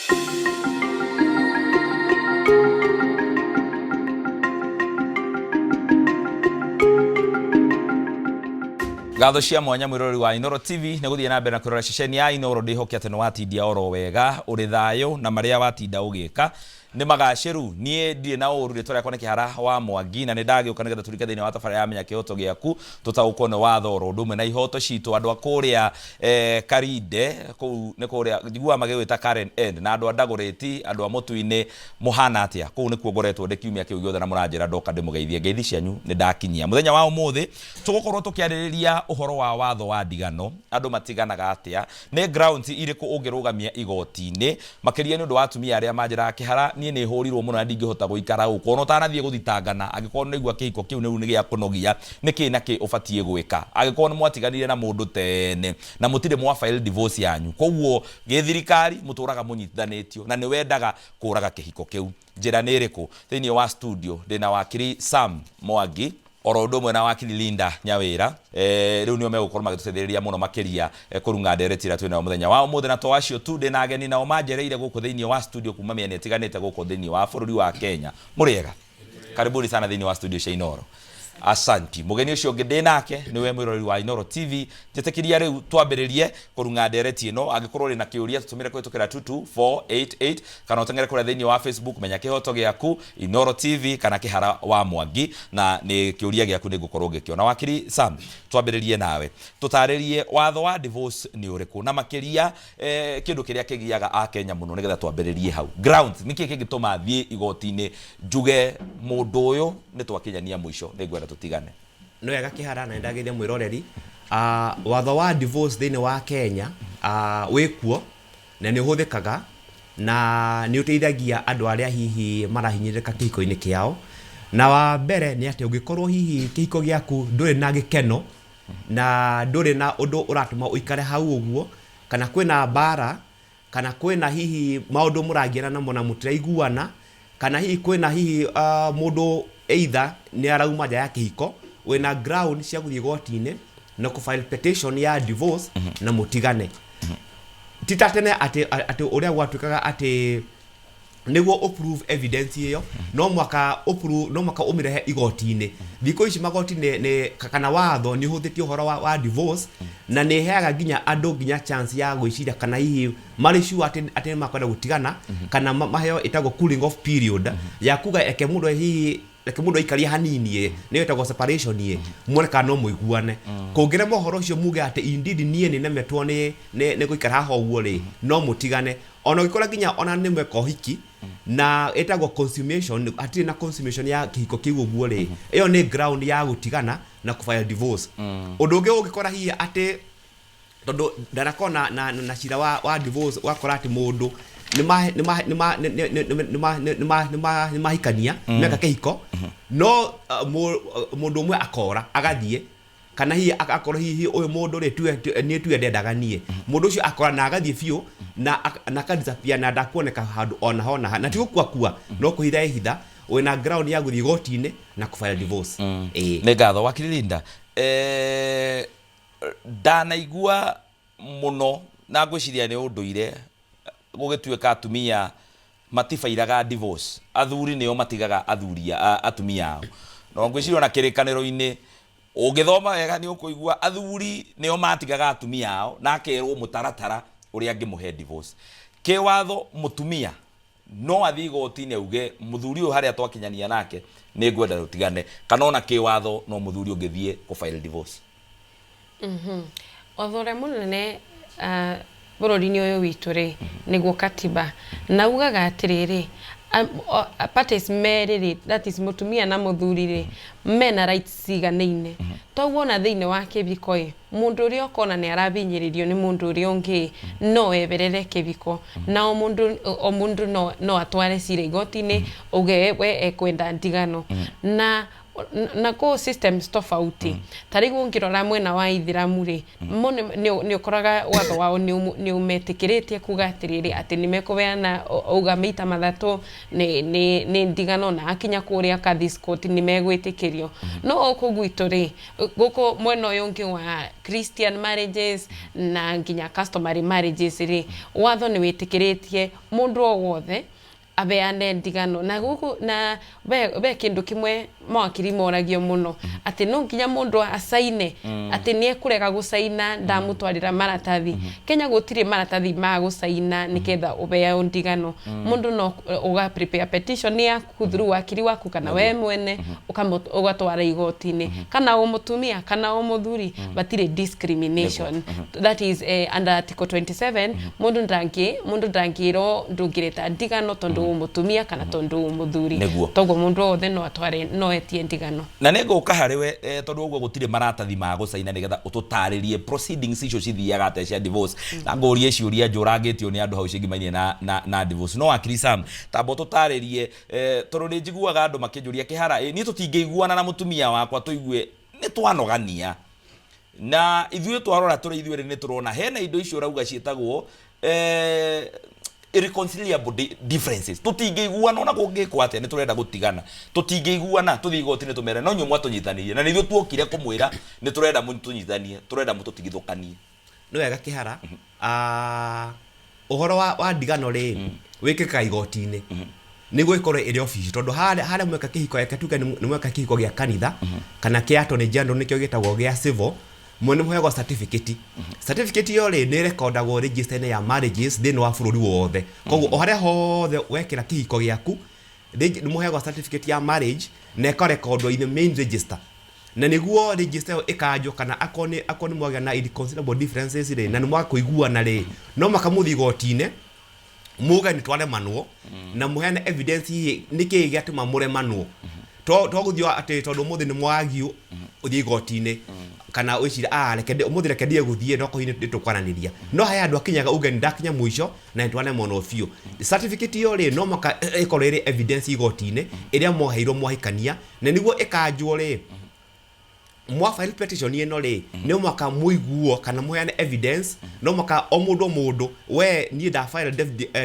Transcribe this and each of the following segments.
Gatho cia mwanya mwirori wa Inoro TV ne guthie na mbere na kurora ceceni ya Inoro ndihokia tene watindia oro wega uri thayo na maria watinda ugika ni magaciru nie ndie na uru ritwa yakone kihara wa Mwangi na ndagi ukanigetha turika thini wa tafara ya menya kihoto giaku tutaukone watho oro ndume na ihoto citu andu akuria Karinde ku ne kuria njigua magewita Karen End na andu andaguriti andu amutuine muhana atia ku ni kuogoretwo ndekiumia kiu giothe na muranjira ndoka ndimugeithie ngeithi cianyu ni ndakinyia muthenya wa umuthi tugukorwo tukiaririria uhoro wa watho wa ndigano andu matiganaga atia ne grounds iriku ungirugamia igoti-ini makiria ni undu wa atumia aria manjira kihara nie ni horirwo muno na ndingihota guikara uko no tanathie guthitangana agikorwo ni igwa kihiko kiu ni ni gia kunogia niki na ki ubatie gwika agikorwo ni mwatiganire na mundu tene na mutire mwa file divorce yanyu koguo githirikari muturaga munyitithanitio na ni wendaga kuraga kihiko kiu njira ni iriku thini wa studio ndina wakiri Sam Mwangi oro ndomwe na wakili Linda Nyawira riu nio megukorwo magituthiriria muno makiria kurunga nderetira twina muthenya wa umuthi na twacio tu ndina ageni nao manjereire guku thini wa studio kuma miene itiganite guku thini wa bururi wa Kenya muriega karibuni sana thini wa studio cia Inoro asanti mugeni ucio ngende nake niwe mwirori wa Inoro TV njitekiria riu twambiririe kurunga ndereti ino agikorwo ri na kiuria tutumire kwitukira 22488 kana utengere kuri thini wa Facebook menya kihoto giaku Inoro TV kana kihara wa Mwangi na ni kiuria giaku ni gukorwo gikiona wakiri Sam twambiririe nawe tutaririe watho wa divorce ni uriku na makiria kindu kiria kigiaga a Kenya muno nigetha twambiririe hau grounds niki kingituma thie igoti-ini njuge mundu uyu ni twakinyania mwisho nigwenda tutigane no yega kihara na ndagithia mwiroreri watho wa divorce thini wa Kenya wikuo na ni uhuthikaga na ni uteithagia andu aria hihi marahinyirika kihiko-ini kiao na wa mbere ni ati ungikorwo hihi kihiko giaku nduri na gikeno na nduri na undu uratuma uikare hau uguo kana kwina bara kana kwina hihi maundu murangiana na mona mutiraiguana kana hihi kwina hihi mundu either ni arauma ja ya kihiko wena ground cia guthie goti-ini na ku file petition ya divorce na mutigane titatene ati uria gwatuikaga ati niguo approve evidence iyo no mwaka umirehe igoti-ini thiko ici magoti-ini ni kana watho ni huthitio horo wa divorce na ni heaga ginya andu ginya chance ya gwiciria kana hihi mari sure ati makwenda gutigana kana maheo itago cooling off period ya kuga eke mundu hihi leke mundu ikaria hanini ni wetagwo separation ye muone kana no muiguane kungire mohoro cio muge ati indeed nie ni nemetwo ni guikara haho uguo ri no mutigane ona gikora ginya ona ni mweko hiki na etagwo consummation ati na consummation ya kihiko kiu uguo ri iyo ni ground ya gutigana na ku file divorce undu ungi ugikora hihi ati tondu ndarakona na cira wa divorce wakora ati mundu ni mahikania meka kihiko no mundu umwe akora agathie kana hihi akora hihi uyu mundu ri ni tu endaga nie mundu ucio akora na agathie biu na kadisapia na ndakuoneka handu ona hona na tigukua no kuhitha ehitha wena ground ya guthie goti-ini na ku file divorce ne gatho wakiri Linda ndanaigua muno na ngwiciria ni unduire gugituika atumia matifairaga divorce athuri nio matigaga athuria atumia ao no ngwiciria na kirikaniro-ini ugithoma wega ni ukuigua athuri nio matigaga atumia ao na akerwo mutaratara uria angimuhe divorce kiwatho mutumia no athii igoti-ini uge muthuri uyu haria twakinyania nake ni ngwenda rutigane kana ona kiwatho no muthuri ungithie ku file divorce othore munene bururi-ini uyu witu ri niguo katiba na ugaga atiriri parties meriri that is mutumia na muthuri ri mena rights ciganeine togwona thiini wa kibiko mundu uri okona ni arabinyiririo ni mundu uri ungi no eberere kibiko na o mundu no atware cira igoti-ini uge we ekwenda ndigano na na ko systems tofauti tarigu ngirora mwena wa ithiramu ri ni ukoraga watho wao ni umetikiritie kuga atiriri ati ni mekubeana uga mita mathatu ni ndigano na akinya kuria Catholic ni megwitikirio no okugwitu ri guko mwena uyu ngi wa Christian marriages na nginya customary marriages ri watho ni witikiritie mundu o wothe abeane ndigano na guku na be kindu kimwe mwakiri moragio muno ati no nginya mundu asaine ati nie kurega gusaina ndamutwarira maratathi Kenya gutire maratathi ma gusaina niketha ubea ndigano mundu no uga prepare petition ya kuthuru wakiri waku kana we mwene ugatwara igoti-ini kana umutumia kana umuthuri batire discrimination that is under article 27 mundu ndangiro ndungireta ndigano tondu umutumia kana tondu umuthuri togo mundu othe no atware no etie ndigano na nego kahariwe tondu uguo gutire maratathi ma gusaina nigetha ututaririe proceedings icio cithiaga ate cia divorce na ngorie ciuria njurangitio ni andu hau cingimainie na divorce no akiri Sam tambo tutaririe tondu ni njiguaga andu makinjuria kihara ni tutingiguana na mutumia wakwa tuigue ni twanogania na ithuĩ twarora tũrĩ ithuĩ nĩ turona hena indo icio rauga cietagwo irreconcilable differences tutingĩiguana ona kũngĩkwo atĩa nĩ turenda gũtigana tutingĩiguana tuthi igoti-inĩ tumere no nyumwa tunyitanirie na nĩthuĩ tuokire kũmwĩra nĩ turenda mũtunyitanie turenda mũtũtigithũkanie no wega kihara uhoro wa ndigano ri wikika igoti-inĩ niguo ikorwo iri office tondu hare mweka kihiko yake tuka ni mweka kihiko gya kanitha kana kia attorney general nikyo gitagwo gya civil mwene muhego certificate yo ri ni recordagwo register ya marriages thini wa bururi wothe koguo hare hothe wekira kihiko gyaku ni muhego certificate ya marriage na ikarekordwo in the main register na niguo register ikanjo kana akoni mwagya na irreconcilable differences ri na ni mwakuiguana ri no makamuthi igoti-inĩ muga ni twale manuo na muhene evidence hii niki gyatuma mure manuo to guthio ati tondu muthi ni mwagio uthi igoti-inĩ kana wicira reke umuthi reke ndie guthie no kohine tukwrananiria no haya andu akinyaga uge ndakinya mwisho na twale mono fio certificate yo ri no maka ikorere evidence igoti-inĩ iria moheirwo mwahikania na niguo ikanjwo ri mwa file petition ino ri no maka muiguo kana muhene evidence no maka omundu we ni da file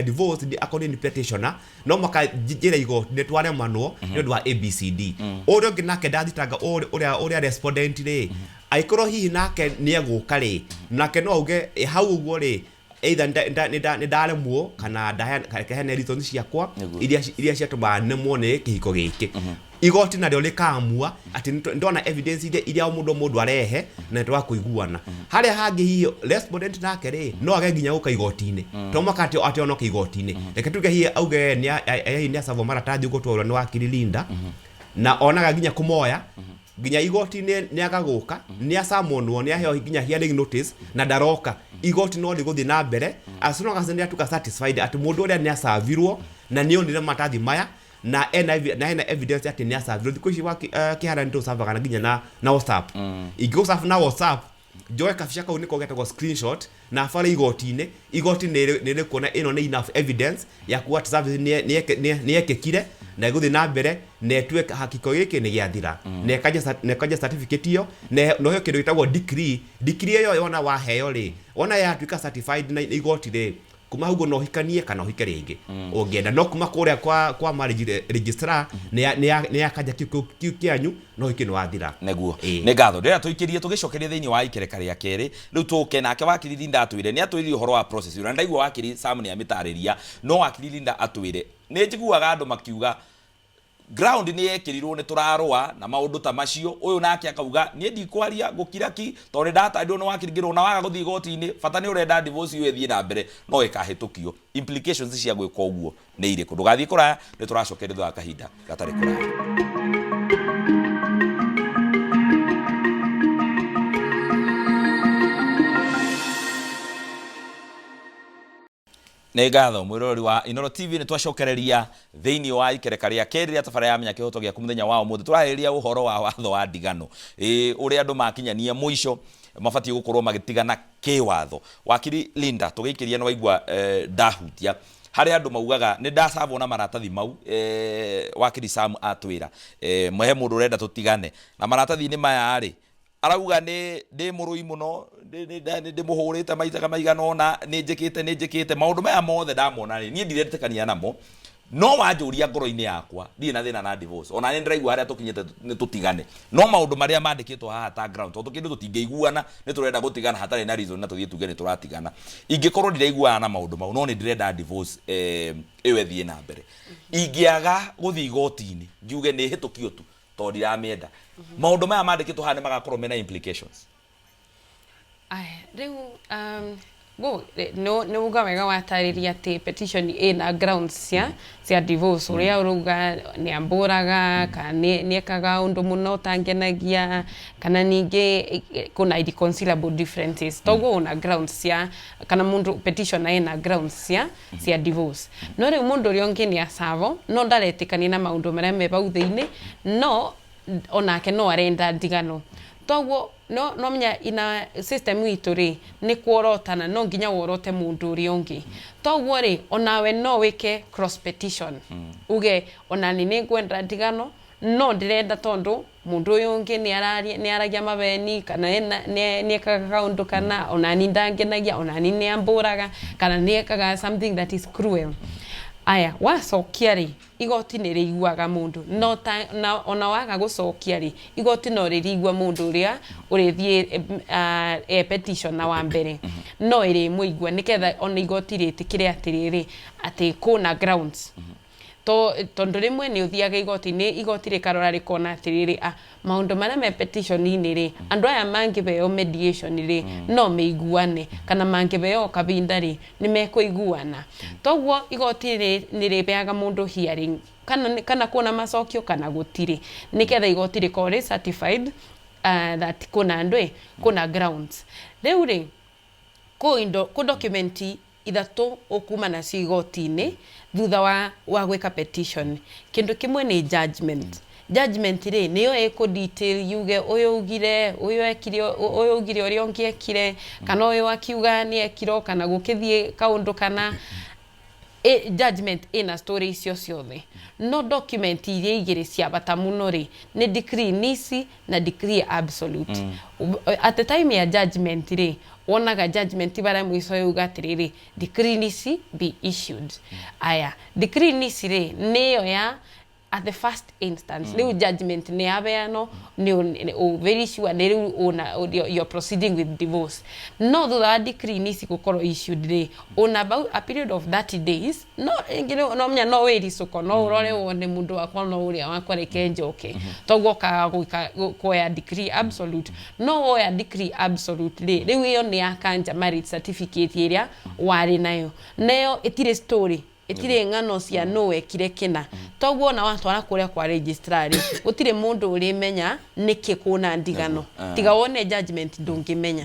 divorce di according petitioner no maka jira igo ne tware manuo ni wa Epsd odo ginake ndathitanga uria respondent ri aikoro hihi nake ni eguka ri nake no uge hau uguo ri either ni ndare muo kana ndahene reasons ciakwa iria ciatuma nemwo ni kihiko giki igoti na ryo likamua ati ndona evidence iria mundu arehe na twa kuiguana haria hangi hi respondent nake ri no age nginya guka igoti-inĩ to makati ati ono ka igoti-inĩ reke tuge hi auge ni asavo maratathi gutwarwo ni wakiri Linda na onaga nginya kumoya nginya igoti-inĩ ni agaguka ni asamonwo ni aheo nginya hearing notice na daroka igoti no riguthi na mbere as long as ni atuka satisfied ati mundu uria ni asavirwo na ni onire matathi maya na ena evidence ati ni asavirwo thikũ ici kihara ndio savaga nginya na WhatsApp igosaf na WhatsApp joe kafisha kau niko getagwo screenshot na fara igoti-inĩ nĩ kuona ino ni enough evidence ya kuwa service ni ekekire na guthi na mbere na etwe hakiko giki ni gyathira na kaja certificate yo no hiyo kindu gitagwo decree yo yona waheo ri ona yatuika certified na igoti ri kuma hugo no hikanie kana hike ringi ungienda no kuma kuria kwa marriage registrar ni akaja kianyu no hike no wathira neguo ne gatho ndira tuikirie tugicokeria thiini wa ikereka ria keri riu tuke nake wakiri Linda atwire ni atwire uhoro wa process ura ndaigua wakiri Sam ni amitariria no wakiri Linda atwire ni njiguaga andu makiuga ground ni yekirirwo ni turarwa na maundu ta macio uyu nake akauga ni ndikwaria gukiraki tondu ndatandio no wakiringirwo na waga guthi igoti-inĩ bata ni urenda divorce yo ethie na mbere no ikahitukio implications cia gwika uguo ni iriku ndugathie kuraya ni turacokerithwa kahinda gatari kuraya nĩ ngatho mwirori wa Inoro TV ni twacokereria thiini wa ikereka ria keri ria tabara ya menya kihoto gya kumuthenya wa umuthi turahiriria uhoro wa watho wa ndigano uri andu makinyania muico mabatiĩ gũkorwo magĩtigana kĩwatho. Wakiri Linda tũgĩikĩria no waigua ndahutia harĩ andũ maugaga nĩ ndacabwo na maratathi mau wakiri Sam atwĩra mwe mũndũ ũrenda tũtigane na maratathi-inĩ maya rĩ arauga nĩ ndĩ mũrũi mũno ndĩ mũhũrĩte maita maigana ona nĩ njĩkĩte maũndũ maya mothe ndamona niĩ ndiretĩkania namo no wanjũria ngoro-inĩ yakwa ndirĩ na thĩna na divorce ona nĩ ndĩraigua harĩa tũkinyĩte nĩ tũtigane no maũndũ marĩa mandĩkĩtwo haha ta ground tondũ kĩndũ tũtingĩiguana nĩ tũrenda gũtigana hatarĩ na reason na tũthiĩ tuge nĩ tũratigana ingĩkorwo ndiraiguana na maũndũ mau no nĩ ndĩrenda divorce ĩwe thiĩ na mbere ingĩaga gũthiĩ igoti-inĩ njuge nĩ hĩtũkio tu tondũ ndiramĩenda maũndũ maya mandĩkĩtwo haha nĩ magakorwo mena implications. Rĩu no uga wega watarĩria atĩ petition ĩna grounds cia divorce ũrĩa uruga nĩ ambũraga kana nĩ ekaga ũndũ mũno tangenagia kana ningĩ kuna irreconcilable differences toguo una grounds cia kana mũndũ petition ĩna grounds cia divorce no rĩu mũndũ ũrĩa ũngĩ nĩ acavo no ndaretĩkania na maũndũ marĩa me bau thĩinĩ no onake no arenda ndigano toguo no menya ina system itu ri ni kuorotana no nginya worote mundu uri ungi toguo ri onawe no wike cross petition uge ona ni ngwenda ndigano no ndirenda tondu mundu uyu ungi ni aragia mabeni kana ni ekaga kaundu kana ona ni ndangenagia ona ni amburaga kana ni ekaga something that is cruel. Aya wacokia ri igoti nĩ rĩiguaga mundu no ona waga gũcokia ri igoti no rĩigua mundu ũrĩa ũrĩthiĩ petition na wa mbere no ĩrĩ mũigua nĩketha ona igoti rĩtĩkĩre atĩrĩrĩ atĩ kuna grounds tondu rimwe ni uthiaga igoti rikarora rikona atiriri maundu marĩa me petition-inĩ ri andu aya mangĩbeo mediation ri no meiguane kana mangĩbeo kabinda ri ni mekuiguana toguo igoti ni ribeaga mundu hearing kana kuna macokio kana gutiri niketha igoti rikore certified that kuna andu kuna grounds riu ri ku documenti ithatu okuma na igoti-inĩ thutha wa gwika petition kindu kimwe ni judgment ri niyo eko detail yuge uyu ugire uyu ekire uyu ugire uri ongi ekire kana uyu akiuga ni ekiro kana gukithie kaundu kana judgment ina story icio ciothe no document iria igire cia bata muno ri ni decree nisi na decree absolute at the time ya judgment ri wonaga judgment bara mwiso yuga atiriri decree nisi be issued aya decree nisi ri niyo ya at the first instance new judgment ni abeano ni very sure ni you're proceeding with divorce no the decree nisi gukoro issued ri on about a period of 30 days no ngire no mnya no weri soko no urore wone mundu wakwa no uria wakwa reke njoke toguo ka kuoya decree absolute no oya decree absolute ri iyo ni akanja marriage certificate iria wari nayo itire story itire ngano cia no ekire kina toguo na watwara kuria kwa registrar gutire mundu uri menya niki kuna ndigano tiga wone judgment ndungimenya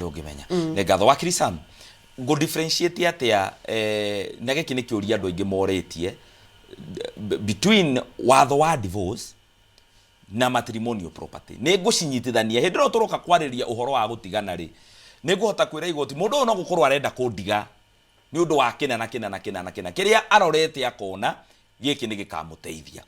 ngatho wakiri Sam go differentiate atia nage kini kiuria andu aingi moretie between watho wa divorce na matrimonial property ne gucinyitithania hindi ro turoka kwariria uhoro wa gutigana ri ne guhota kwira igoti mundu no gukorwo arenda kundiga ni undu wa kina kiria arorete akona giki ni gikamuteithia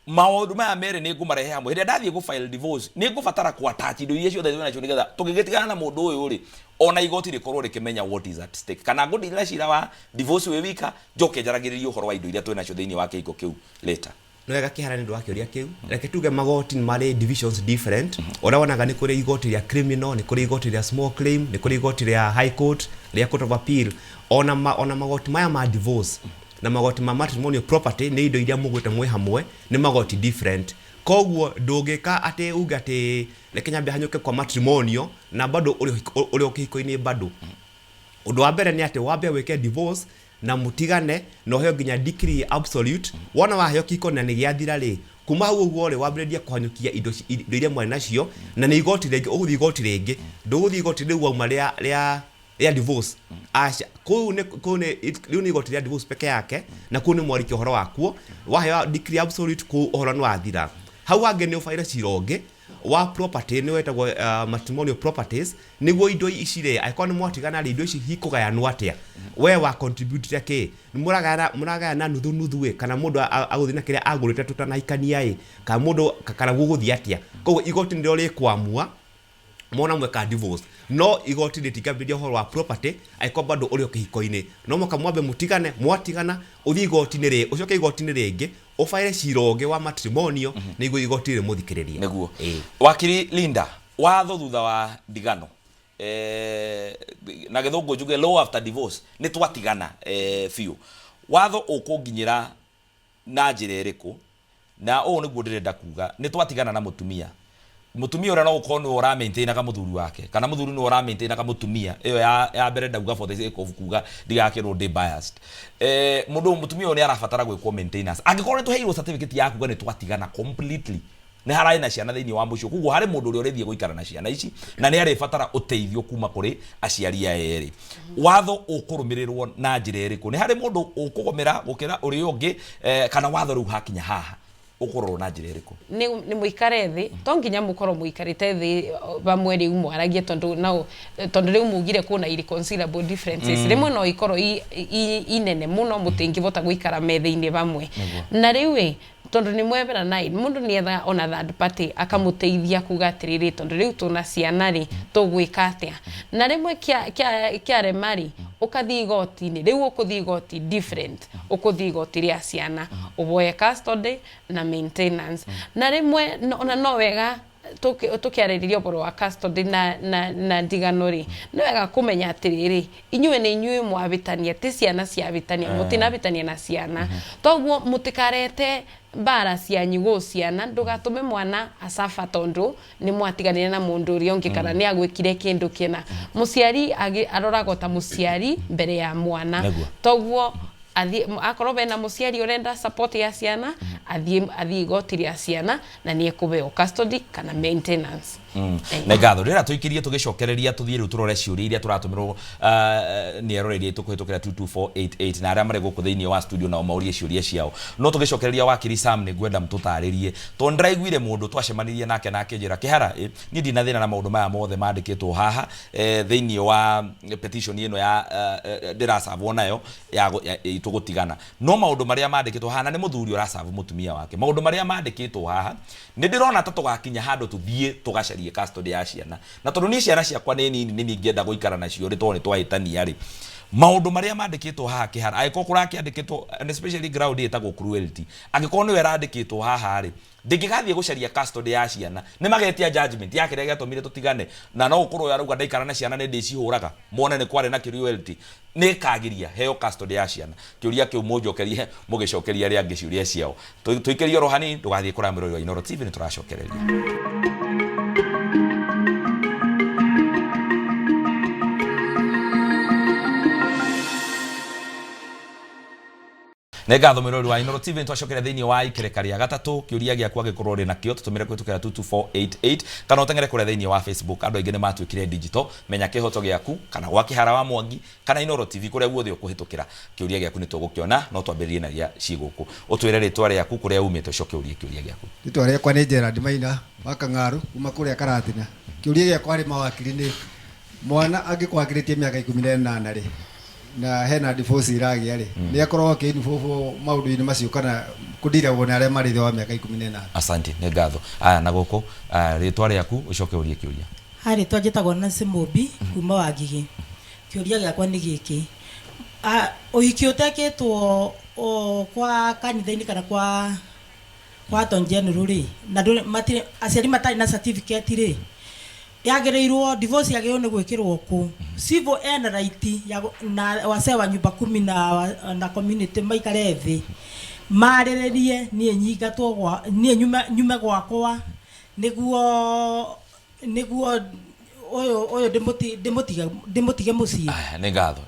maundu maya mere ni ngumarehe hamwe hindi ndathie gu file divorce ni ngubatara ku attach indo iria ciothe twina cio nigetha tugigitigana na mundu uyu ri ona igoti rikorwo rikimenya what is at stake kana ngudira cira wa divorce we wika njoke njaragiririe uhoro wa indo iria twina cio thiini wa kiiko kiu later no wega kihara ni ndu wa kiuria kiu reke tuge magoti mari divisions different ora wonaga ni kuri igoti ria criminal ni kuri igoti ria small claim ni kuri igoti ria high court ria court of appeal ona magoti maya ma divorce na magoti ma matrimonial property ni indo iria mugwite mwe hamwe ni magoti different koguo ndungika ati uga ati reke nyambe hanyuke kwa matrimonial na bado uri ukihiko-ini bado undu wa mbere ni ati wambe wike divorce na mutigane no heo nginya decree absolute wona waheo kiko na ni giathira ri kuma hau uguo ri wambiredia kuhanyukia indo iria mwari nacio na ni igoti ringi uguthi igoti ringi nduguthi igoti riu wauma ria divorce asha ku ni igoti ria divorce peke yake na ku ni mwari uhoro wakuo waheo decree absolute ku uhoro ni wathira hau ange ni ufaira cironge wa property ni wetagwo matrimonial properties niguo indo icire aikwa ni mwatigana indo ici hikugayanwo atia we wa contribute yake ni muragayana nuthu kana mundu aguthina kiria agurite tutanahikania kana mundu kana guguthia atia koguo igoti ndio rikwamua mona mweka divorce no igoti ritikambiria horo wa property aikwa bado uri okihiko-ini no moka mwambe mutigane mwatigana uthi igoti-ini ucoke igoti-ini ringi ufaire cironge wa matrimonio niguo igoti ri muthikiriria niguo wakiri Linda watho thutha wa ndigano na githungu njuge law after divorce ni twatigana fiu watho ukunginyira na njira iriku na o niguo ndirenda kuga ni twatigana na mutumia ora no ukono ora maintain ka muthuri wake kana muthuri no ora maintain ka mutumia iyo ya mbere ndauga for the sake of kuga ndigakirwo ndi biased mutumia oni arabatara gwikwo maintenance angikorwo tuheirwo certificate ya kuga ni twatigana completely ni harai na ciana thiini wa mucio kuguo hari mundu uri urithie guikara na ciana ici na ni ari batara uteithio kuma kuri aciari eri watho ukurumirirwo na njira iriku ni hari mundu ukugomera gukira uri ungi kana watho ru hakinya haha ukorwo na njira iriku ni muikare thi to nginya mukorwo muikarite thi bamwe ri umwaragie tondu ri umugire kuna irreconcilable differences rimwe no ikorwo inene muno mutingivota guikara methe-ini bamwe na riu tondu ni mwebera nai mundu ni etha ona third party akamuteithia kuga atiriri tondu riu tuna ciana ri tugwika atia na rimwe kia remari ukathi igoti-ini riu ukuthi igoti different ukuthi igoti ria ciana uboye custody na maintenance na rimwe ona no wega tukiaririria uboro wa custody na ndigano ri ni wega kumenya atiriri inyuĩ ni inyuĩ mwabitania ti ciana ciabitania mutinabitania na ciana toguo mutikarete bara cianyu guciana ndugatume mwana asafa tondu ni mwatiganire na mundu uri ongi kana ni agwikire kindu kina muciari aroragwo ta muciari mbere ya mwana toguo akorwo bena muciari urenda support ya ciana athie igoti ria ciana na ni ekubeo custody kana maintenance na gatho rira tuikirie tugicokereria tuthie riu turore ciuri iria turatumirwo ni eroreria tukuhitukira 22488 na aria mari guku thiini wa studio na maurie ciuria ciao no tugicokereria wakiri Sam ni gwenda mututaririe to ndiraiguire mundu twacemanirie nake njira kihara ni ndina thina na maundu maya mothe mandikitwo haha thiini wa petition ino ya ndirasavwo nayo ya tugutigana no maundu maria mandikitwo haha ni muthuri urasavu mutumia wake maundu maria mandikitwo haha ni ndirona ta tugakinya handu tuthie tugacaria custody ya ciana na tondu ni ciana ciakwa ni nini ni ngienda guikara nacio ri to ni twahitania ri maundu maria mandikitwo haha kihara aiko kurakiandikitwo and especially ground etagwo cruelty angiko ni wera andikitwo haha ri ndingigathie gucaria custody ya ciana ni magetia judgment ya kiria giatumire tutigane na no ukorwo yaruga ndaikara na ciana ni ndicihuraga muone ni kware na cruelty ni kagiria heo custody ya ciana kiuria kiu mujokerie mugicokeria ria ngiciuria ciao tuikerio rohani ndugathie kuramiro wa Inoro TV ni turacokereria Negatho mirori wa Inoro TV twacokera thiini wa ikerekaria gatatu kiuria giakwa gikorwo ri nakio tutumire kwitukira 22488 kana utengere kure thiini wa Facebook andu aingi ni matwikire digital menya kihoto giaku kana gwa kihara wa Mwangi kana Inoro TV kuria guothe ukuhitukira kiuria giaku ni tugukiona no twambiririe na gia ciguku utwire ritwa riaku kuria umite coke urie kiuria giaku ritwa riakwa ni Gerard Maina wa Kangaru kuma kuria Karatina kiuria giakwa ri mawakiri ni mwana angikwagiritie miaka 18 ri na hena divorce iragia ri ni akorwo kinfofo maundu-ini macio kana kudira wona aria mari wa miaka 18 asante ne gatho aya na goko ritwa riaku ucoke urie kiuria hari twajitagwo na Simobi kuma Wangigi kiuria giakwa ni giki uhiki uteketwo kwa kanitha-ini kana kwa tonjenu ruri na matire aciari matari na certificate ri yagereirwo divorce yageo ni gwikirwo ku civil and right ya na wase wa nyumba 10 na community maikare thi marererie nie nyigatwo gwa nie nyume gwakwa niguo oyo demotige muci ne gatho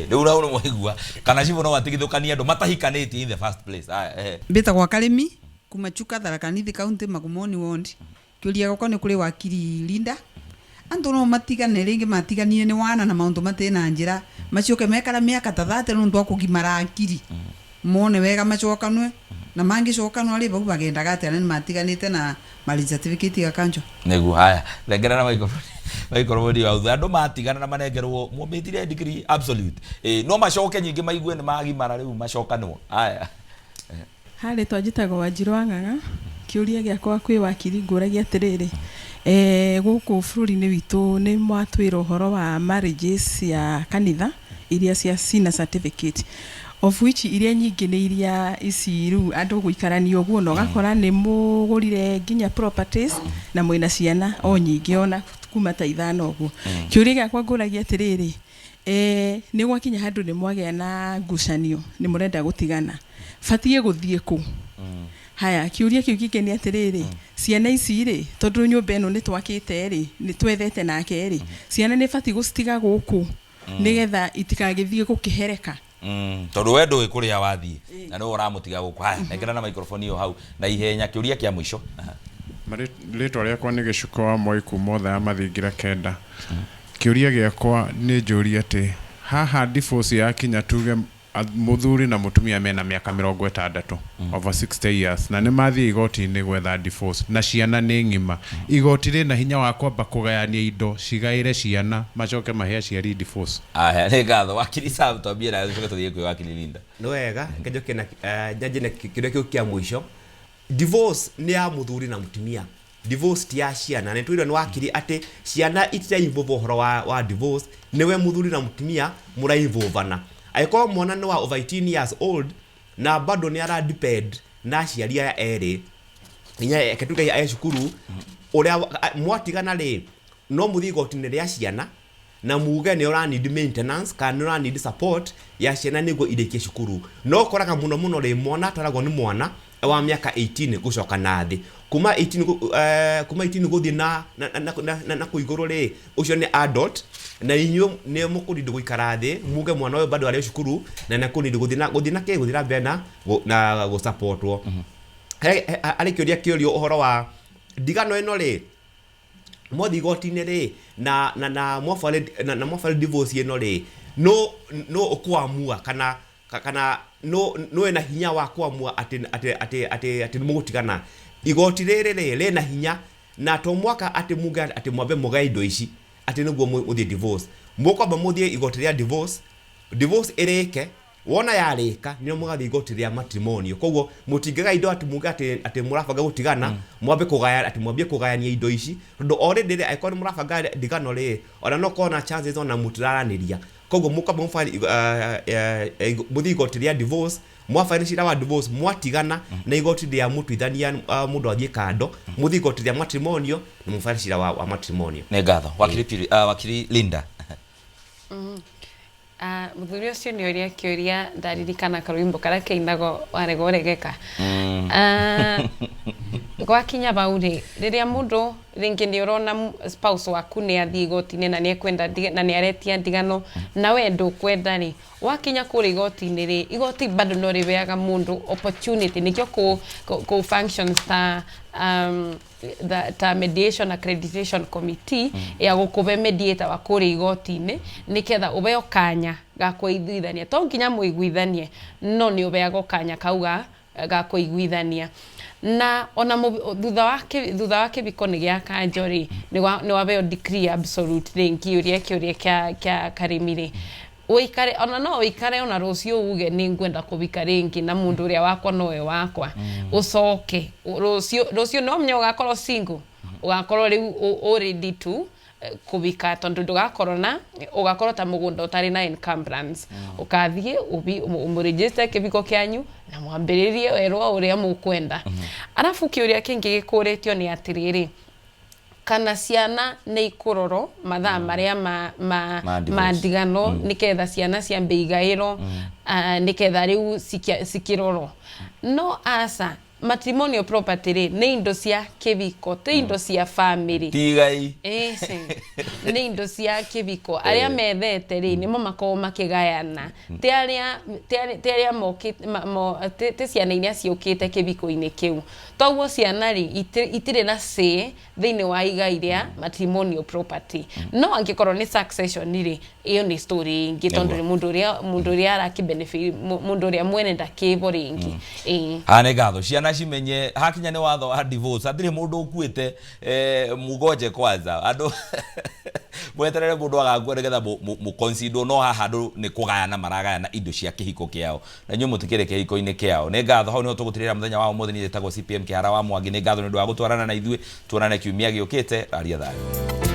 riu rauna mwaigua kana civil no watigithukania andu matahikanĩtie in the first place mbita gwa Karimi kuma Chuka Tharaka Nithi County Magumoni Ward kiuria goko ni kuri wakiri Linda andu no matigane ringi matiganire ni wana na maundu matena njira macioke mekara miaka ta 30 nundu akugimara akiri mone wega macokanwe na mangicoka no ri bau bagendaga ati ani matiganite na marriage certificate ga kanjo negu haya lengera na microphone wa andu matigana na manengerwo mwambitire degree absolute no macoke nyingi maigue ni magimara riu macokanwo haya hari twajitaga Wanjiru wa Ng'ang'a kiuria giakwa kwi wakiri nguragia atiriri guku bururi-ini witu ni mwatwira uhoro wa marriages ya kanitha iria cia sina certificate of which iria nyingi ni iria ici riu andu guikarania uguo no gakora ni mugurire nginya properties na mwina ciana o nyingi ona kuma ta ithano uguo kiuria giakwa nguragia atiriri ni gwakinya handu ni mwagea na ngucanio ni murenda gutigana fatie guthie ku haya kiuria kiu kike ni atiriri ciana ici ri tondu nyumba eno ni twakite ri ni twethete nake ri ciana ni fati gustiga guku nigetha itikagithie gukihereka tondu we ndui kuria wathie na no uramutiga guku haya nekera na microphone iyo hau na ihenya kiuria kia mwisho ritwa riakwa ni gicuko wa moi kuma tha ya mathingira kenda kiuria giakwa ni njuri ati haha divorce ya kinya tuge muthuri na mutumia mena miaka 60 over 60 years na ni mathie igoti-ini gwetha divorce na ciana ni ngima igoti rina hinya wa kwamba kugayania indo cigaire ciana macoke mahe aciari divorce ni ngatho wakiri Sam twambie na tucoke tuthie kwi wakiri Linda no wega ngejoke na jaji na kiuria kiu kia mwisho divorce ni ya muthuri na mutumia divorce ti ya ciana na twira ni wakiri ati ciana itirainvolve uhoro wa divorce niwe muthuri na mutumia murainvolvana aiko mwana no wa over 18 years old na bado ni ara depend na ciaria ya eri inya ketuka ya cukuru uria mwatigana ri no muthigo tine ria ciana na muge ni ora need maintenance kana ora need support ya ciana nigo irekie cukuru no koraga muno ri mwana twaragwo ni mwana wa miaka 18 gucoka nathi kuma 18 guthie na kuiguru ri ucio ni adult na inyo ne mukurindu guikara thi muge mwana we bado ari cukuru na nakurindu guthira bena na go supportwo ari kiuria kiurio uhoro wa ndigano eno ri mothigoti-ini ri na mwafale divorce eno ri no okuamua kana no ena hinya wa kuamua ati mugutigana igoti riri ri na hinya na to mwaka ati muga ati mwabe mugaido ici ati niguo muthie divorce mukwamba muthie igoti ria divorce ireke wona yarika ni mugathie igoti ria matrimonial koguo mutingaga indo ati muga ati murabanga gutigana mwambe kugaya ati mwambie kugayania indo ici ndo already ri aikoni murabanga ndigano ri ona no kona chances ona mutiraraniria koguo mukwamba muthie igoti ria divorce mwafanya shira wa divorce mwatigana na igoti ria mutuithania mundu athie kando muthie igoti ria matrimonial na mufanya shira wa matrimonial ne ngatho wakiri Linda muthuri ucio ni uria kiuria ndaririkana karwimbo karia keinagwo waregoregeka gwakinya bauri riria mundu ringi ni urona spouse waku ni athie igoti-ini na ni ekwenda na ni aretia ndigano na we ndukwenda ri wakinya kuri igoti-ini ri igoti bado no ribeaga mundu opportunity nikyo ku functions ta mediation accreditation committee ya gukube mediator wa kuri igoti-ini niketha ubeo kanya ga kuiguithania to nginya muiguithanie no ni ubeago kanya kauga ga kuiguithania na ona thutha wake bikoni gya kanjori ni wabeo decree absolute ringi uria kia karimire uikare ona no uikare ona rucio uge ni ngwenda kubika ringi na mundu uria wakwa nowe wakwa ucoke rucio no mnyo gakorwo single ugakorwo riu already to kubika tondu ndugakorona ugakorwo ta mugunda utari na encumbrance ukathie umuregister kibiko kyanyu na mwambiririe werwa uria mukwenda arafu kiuria kingi gikuritio ni atiriri kana ciana ni ikuroro mathaa maria ma ndigano niketha ciana ciambe igairo niketha riu sikiroro no asa matrimonial property ri ni indo cia kiviko ti indo cia family tigai ni indo cia kiviko aria methete ri nimo makoo makigayana ti aria ti ciana iria ciukite kiviko-ini kiu toguo ciana ri itire na say thiini wa igai ria matrimonial property no angikorwo ni succession ri iyo ni story ingi tondu ni mundu uria arakibenefit mundu uria mwene ndakivo ringi ane gatho ciana cimenye hakinya ni watho wa divorce athire mundu ukuite mugoje kwanza andu mweterere mundu agakua nigetha mu consider no haha andu ni kugayana maragayana indo cia kihiko kiao na nyu mutikire kihiko-ini kiao ni gatho hau ni tugutirira muthenya wa umuthi ni tagwo CPM kihara wa Mwangi ni gatho ni ndu wa gutwarana na ithuĩ tuonane kiumia giukite aria thayo.